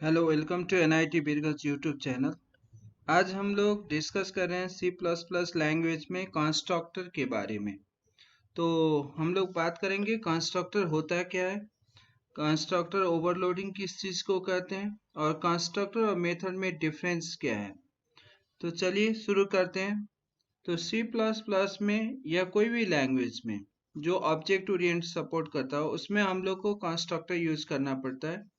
Hello, welcome to NIT Birgunj YouTube channel. आज हम लोग डिस्कस कर रहे हैं सी प्लस प्लस लैंग्वेज में कंस्ट्रक्टर के बारे में। तो हम लोग बात करेंगे कंस्ट्रक्टर होता क्या है, कंस्ट्रक्टर ओवरलोडिंग किस चीज़ को कहते हैं, और कंस्ट्रक्टर और मेथड में डिफरेंस क्या है। तो चलिए शुरू करते हैं। तो सी प्लस प्लस में या कोई भी लैंग्वेज में जो ऑब्जेक्ट ओरिएंट सपोर्ट करता हो उसमें हम लोग को कंस्ट्रक्टर यूज़ करना पड़ता है।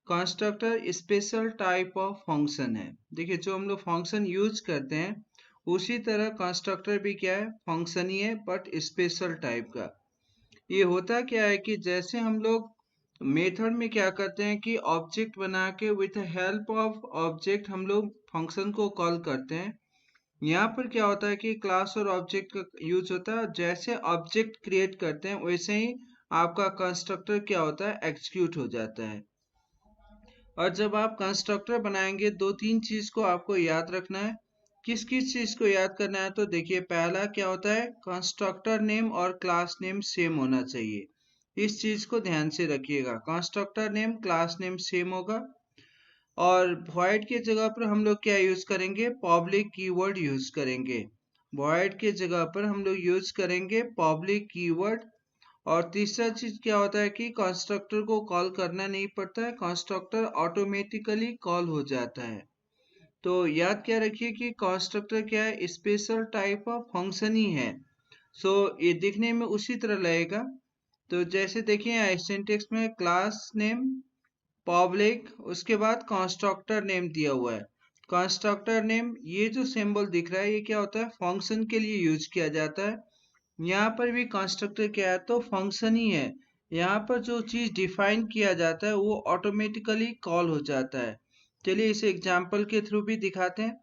Constructor special type of function है। देखिए, जो हम लोग फंक्शन यूज करते हैं उसी तरह कंस्ट्रक्टर भी क्या है, फंक्शन ही है, बट स्पेशल टाइप का। ये होता क्या है कि जैसे हम लोग मेथड में क्या करते हैं कि ऑब्जेक्ट बना के विथ हेल्प ऑफ ऑब्जेक्ट हम लोग फंक्शन को कॉल करते हैं। यहाँ पर क्या होता है कि क्लास और ऑब्जेक्ट का यूज होता है। जैसे ऑब्जेक्ट क्रिएट करते हैं वैसे ही आपका कंस्ट्रक्टर क्या होता है, एग्जीक्यूट हो जाता है। और जब आप कंस्ट्रक्टर बनाएंगे दो तीन चीज को आपको याद रखना है। किस किस चीज को याद करना है, तो देखिए, पहला क्या होता है, कंस्ट्रक्टर नेम और क्लास नेम सेम होना चाहिए। इस चीज को ध्यान से रखिएगा, constructor name class name same होगा। और void के जगह पर हम लोग क्या यूज करेंगे, पब्लिक कीवर्ड यूज करेंगे। void के जगह पर हम लोग यूज करेंगे पब्लिक कीवर्ड। और तीसरा चीज क्या होता है कि कंस्ट्रक्टर को कॉल करना नहीं पड़ता है, कंस्ट्रक्टर ऑटोमेटिकली कॉल हो जाता है। तो याद क्या रखिए कि कंस्ट्रक्टर क्या है, स्पेशल टाइप ऑफ फंक्शन ही है। सो ये दिखने में उसी तरह लगेगा। तो जैसे देखिए सिंटेक्स में क्लास नेम पब्लिक, उसके बाद कंस्ट्रक्टर नेम दिया हुआ है। कंस्ट्रक्टर नेम, ये जो सिंबल दिख रहा है ये क्या होता है, फंक्शन के लिए यूज किया जाता है। यहाँ पर भी कंस्ट्रक्टर क्या है, तो फंक्शन ही है। यहाँ पर जो चीज डिफाइन किया जाता है वो ऑटोमेटिकली कॉल हो जाता है। चलिए इसे एग्जांपल के थ्रू भी दिखाते हैं।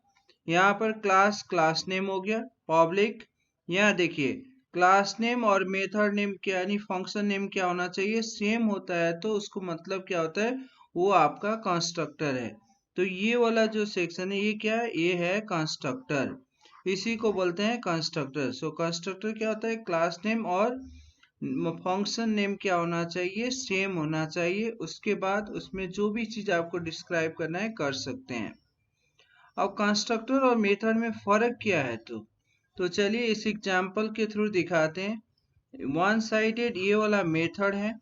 यहाँ पर क्लास क्लास नेम हो गया, पब्लिक। यहाँ देखिए, क्लास नेम और मेथड नेम क्या यानी फंक्शन नेम क्या होना चाहिए, सेम होता है, तो उसको मतलब क्या होता है, वो आपका कंस्ट्रक्टर है। तो ये वाला जो सेक्शन है ये क्या है, ये है कंस्ट्रक्टर। इसी को बोलते हैं कंस्ट्रक्टर। सो कंस्ट्रक्टर क्या होता है, क्लास नेम और फंक्शन नेम क्या होना चाहिए, सेम होना चाहिए। उसके बाद उसमें जो भी चीज आपको डिस्क्राइब करना है कर सकते हैं। अब कंस्ट्रक्टर और मेथड में फर्क क्या है, तो चलिए इस एग्जांपल के थ्रू दिखाते हैं। वन साइडेड ये वाला मेथड है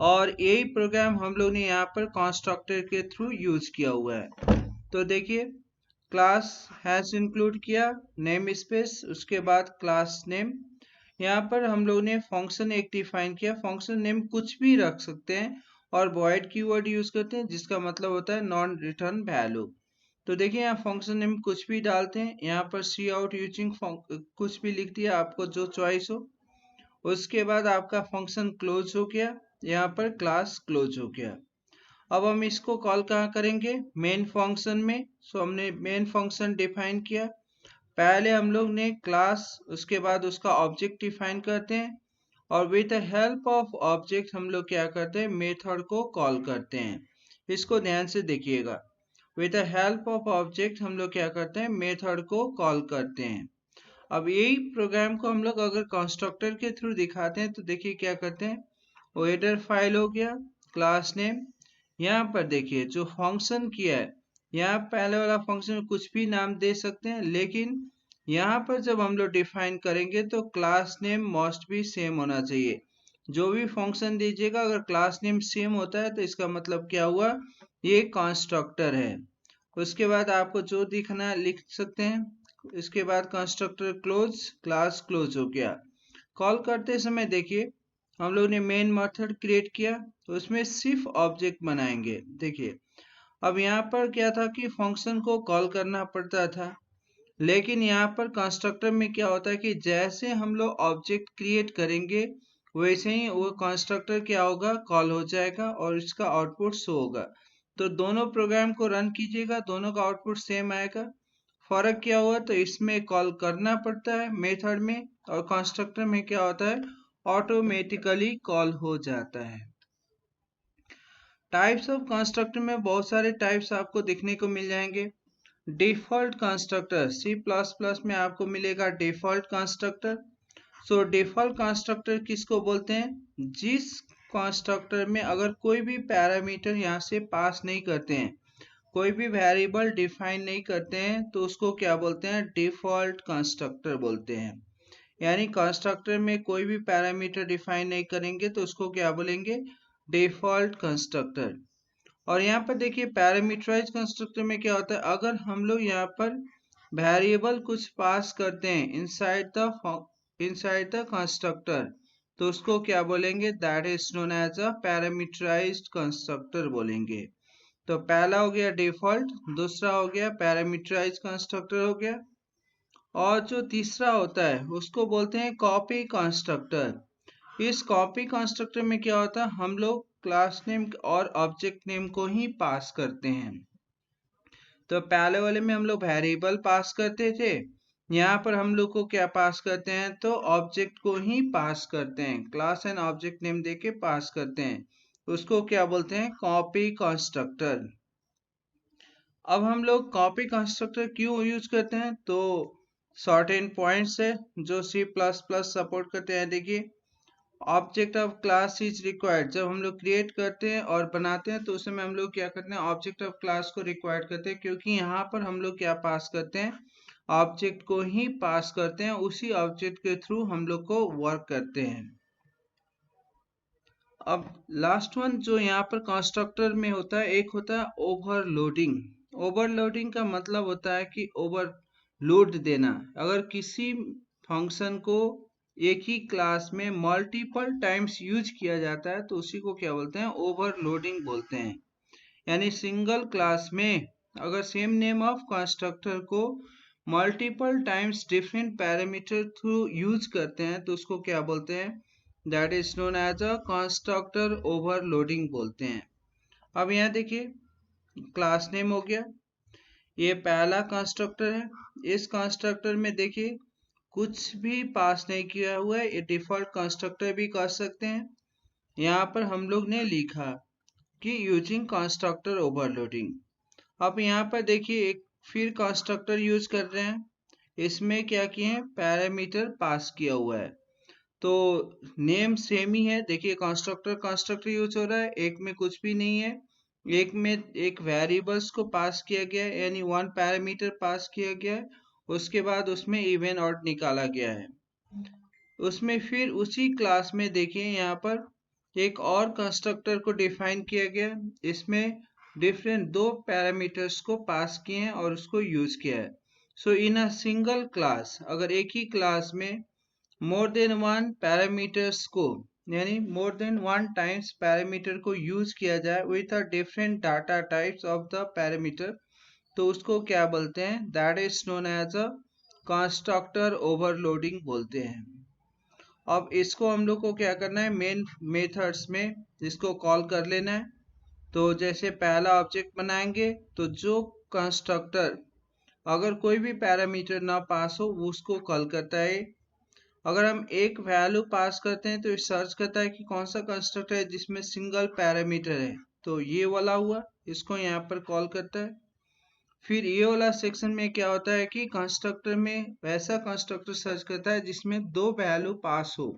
और यही प्रोग्राम हम लोग ने यहाँ पर कंस्ट्रक्टर के थ्रू यूज किया हुआ है। तो देखिए, क्लास हैज इंक्लूड किया नेम स्पेस, उसके बाद क्लास नेम। यहाँ पर हम लोग ने फंक्शन एक डिफाइन किया, फंक्शन नेम कुछ भी रख सकते हैं। और void कीवर्ड यूज करते हैं जिसका मतलब होता है नॉन रिटर्न वैल्यू। तो देखिए, यहाँ फंक्शन नेम कुछ भी डालते हैं, यहाँ पर सी आउट यूजिंग कुछ भी लिख दिया, आपको जो चॉइस हो। उसके बाद आपका फंक्शन क्लोज हो गया, यहाँ पर क्लास क्लोज हो गया। अब हम इसको कॉल कहाँ करेंगे, मेन फंक्शन में। सो हमने मेन फंक्शन डिफाइन किया। पहले हम लोग ने क्लास, उसके बाद उसका ऑब्जेक्ट डिफाइन करते हैं, और with the help of object हम लोग क्या करते हैं, मेथड को कॉल करते हैं। इसको ध्यान से देखिएगा, with the help of object हम लोग क्या करते हैं, मेथड को कॉल करते हैं। अब यही प्रोग्राम को हम लोग अगर कंस्ट्रक्टर के थ्रू दिखाते हैं तो देखिए क्या करते हैं, वो हेडर फाइल हो गया, क्लास नेम। यहाँ पर देखिए जो फंक्शन किया है, यहाँ पहले वाला फंक्शन में कुछ भी नाम दे सकते हैं, लेकिन यहाँ पर जब हम लोग डिफाइन करेंगे तो क्लास नेम मस्ट भी सेम होना चाहिए। जो भी फंक्शन दीजिएगा अगर क्लास नेम सेम होता है तो इसका मतलब क्या हुआ, ये कंस्ट्रक्टर है। उसके बाद आपको जो दिखना है लिख सकते हैं। इसके बाद कंस्ट्रक्टर क्लोज, क्लास क्लोज हो गया। कॉल करते समय देखिए, हम लोग ने मेन मेथड क्रिएट किया, तो उसमें सिर्फ ऑब्जेक्ट बनाएंगे। देखिए, अब यहाँ पर क्या था कि फंक्शन को कॉल करना पड़ता था, लेकिन यहाँ पर कंस्ट्रक्टर में क्या होता है कि जैसे हम लोग ऑब्जेक्ट क्रिएट करेंगे वैसे ही वो कंस्ट्रक्टर क्या होगा, कॉल हो जाएगा और इसका आउटपुट शो होगा। तो दोनों प्रोग्राम को रन कीजिएगा, दोनों का आउटपुट सेम आएगा। फर्क क्या हुआ, तो इसमें कॉल करना पड़ता है मेथड में, और कंस्ट्रक्टर में क्या होता है, ऑटोमेटिकली कॉल हो जाता है। टाइप्स ऑफ कंस्ट्रक्टर में बहुत सारे टाइप्स आपको देखने को मिल जाएंगे। Default constructor, C plus plus में आपको मिलेगा default constructor. So default constructor किसको बोलते हैं, जिस कंस्ट्रक्टर में अगर कोई भी पैरामीटर यहाँ से पास नहीं करते हैं, कोई भी वेरिएबल डिफाइन नहीं करते हैं, तो उसको क्या बोलते हैं? डिफॉल्ट कंस्ट्रक्टर बोलते हैं। यानी कंस्ट्रक्टर में कोई भी पैरामीटर डिफाइन नहीं करेंगे तो उसको क्या बोलेंगे? Default constructor. और यहाँ पर देखिए पैरामीटराइज कंस्ट्रक्टर में क्या होता है, अगर हम लोग यहाँ पर वेरिएबल कुछ पास करते हैं इनसाइड द कंस्ट्रक्टर, तो उसको क्या बोलेंगे? That is known as a parameterized constructor बोलेंगे। तो पहला हो गया डिफॉल्ट, दूसरा हो गया पैरामीटराइज कंस्ट्रक्टर हो गया, और जो तीसरा होता है उसको बोलते हैं कॉपी कंस्ट्रक्टर। इस कॉपी कंस्ट्रक्टर में क्या होता है, हम लोग क्लास नेम और ऑब्जेक्ट नेम को ही पास करते हैं। तो पहले वाले में हम लोग वेरिएबल पास करते थे, यहाँ पर हम लोग को क्या पास करते हैं? तो ऑब्जेक्ट को ही पास करते हैं, क्लास एंड ऑब्जेक्ट नेम देके पास करते हैं। उसको क्या बोलते हैं? Copy constructor. अब हम लोग कॉपी कंस्ट्रक्टर क्यों यूज करते हैं? तो सर्टेन पॉइंट्स है जो C++ सपोर्ट करते हैं। देखिए, object of class is required. जब हम लोग क्रिएट करते हैं और बनाते हैं तो उस समय हम लोग क्या करते हैं? ऑब्जेक्ट ऑफ क्लास को रिक्वायर्ड करते हैं, क्योंकि यहाँ पर हम लोग क्या पास करते हैं? ऑब्जेक्ट को ही पास करते हैं, उसी ऑब्जेक्ट के थ्रू हम लोग को वर्क करते हैं। अब लास्ट वन जो यहाँ पर कंस्ट्रक्टर में होता है, एक होता है ओवरलोडिंग। ओवरलोडिंग का मतलब होता है कि ओवरलोड देना। अगर किसी फंक्शन को एक ही क्लास में मल्टीपल टाइम्स यूज किया जाता है तो उसी को क्या बोलते हैं? ओवरलोडिंग बोलते हैं। यानी सिंगल क्लास में अगर सेम नेम ऑफ कंस्ट्रक्टर को multiple times different parameter through use करते हैं तो उसको क्या बोलते हैं? That is known as a constructor overloading बोलते हैं। अब यहाँ देखिए, क्लास नेम हो गया, ये पहला कंस्ट्रक्टर है। इस कंस्ट्रक्टर में देखिए कुछ भी पास नहीं किया हुआ है, ये डिफॉल्ट कंस्ट्रक्टर भी कर सकते हैं। यहाँ पर हम लोग ने लिखा कि यूजिंग कंस्ट्रक्टर ओवरलोडिंग। अब यहाँ पर देखिए एक फिर कंस्ट्रक्टर यूज कर रहे हैं, इसमें क्या किए हैं? पैरामीटर पास किया हुआ है। तो नेम सेम ही है। देखिए कंस्ट्रक्टर यूज हो रहा है, एक में कुछ भी नहीं है, एक में एक वेरिएबल्स को पास किया गया है, यानी वन पैरामीटर पास किया गया है, उसके बाद उसमें इवन ऑड निकाला गया है। उसमें फिर उसी क्लास में देखिए यहाँ पर एक और कंस्ट्रक्टर को डिफाइन किया गया, इसमें डिफरेंट दो पैरामीटर्स को पास किए हैं और उसको यूज किया है। सो इन अ सिंगल क्लास, अगर एक ही क्लास में मोर देन वन पैरामीटर्स को, यानी more than one times parameter को यूज किया जाए with a different data types of the parameter, तो उसको क्या बोलते हैं? That is known as a constructor overloading बोलते हैं। अब इसको हम लोग को क्या करना है? मेन मेथड्स में इसको कॉल कर लेना है। तो जैसे पहला ऑब्जेक्ट बनाएंगे तो जो कंस्ट्रक्टर अगर कोई भी पैरामीटर ना पास हो वो उसको कॉल करता है। अगर हम एक वैल्यू पास करते हैं तो ये सर्च करता है कि कौन सा कंस्ट्रक्टर है जिसमें सिंगल पैरामीटर है, तो ये वाला हुआ, इसको यहाँ पर कॉल करता है। फिर ये वाला सेक्शन में क्या होता है कि कंस्ट्रक्टर में वैसा कंस्ट्रक्टर सर्च करता है जिसमें दो वैल्यू पास हो,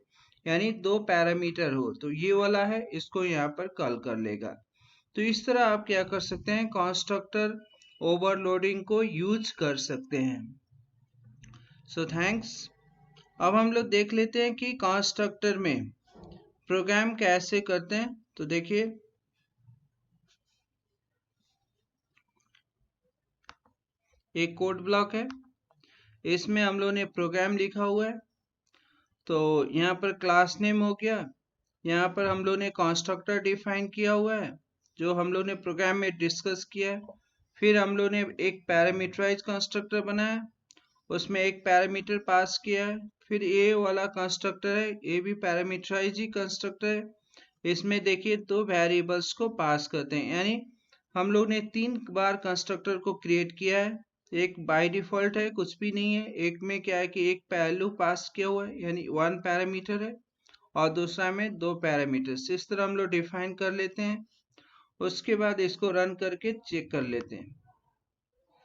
यानी दो पैरामीटर हो, तो ये वाला है, इसको यहाँ पर कॉल कर लेगा। तो इस तरह आप क्या कर सकते हैं? कंस्ट्रक्टर ओवरलोडिंग को यूज कर सकते हैं। So thanks. अब हम लोग देख लेते हैं कि कंस्ट्रक्टर में प्रोग्राम कैसे करते हैं। तो देखिए, एक कोड ब्लॉक है, इसमें हम लोग ने प्रोग्राम लिखा हुआ है। तो यहाँ पर क्लास नेम हो गया, यहाँ पर हम लोग ने कंस्ट्रक्टर डिफाइन किया हुआ है जो हम लोग ने प्रोग्राम में डिस्कस किया है। फिर हम लोग ने एक पैरामीटराइज कंस्ट्रक्टर बनाया, उसमें एक पैरामीटर पास किया है। फिर ये वाला कंस्ट्रक्टर है, ये भी पैरामीटराइज ही कंस्ट्रक्टर है। इसमें देखिए दो वेरिएबल्स को पास करते हैं, यानी हम लोग ने 3 बार कंस्ट्रक्टर को क्रिएट किया है। एक बाय डिफॉल्ट है, कुछ भी नहीं है, एक में क्या है कि एक वैल्यू पास किया हुआ है यानी वन पैरामीटर है, और दूसरा में दो पैरामीटर्स। इस तरह हम लोग डिफाइन कर लेते हैं, उसके बाद इसको रन करके चेक कर लेते हैं।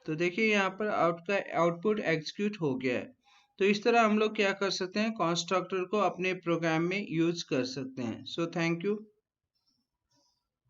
तो देखिए यहाँ पर आउटपुट एग्जीक्यूट हो गया है। तो इस तरह हम लोग क्या कर सकते हैं? कंस्ट्रक्टर को अपने प्रोग्राम में यूज कर सकते हैं। So thank you.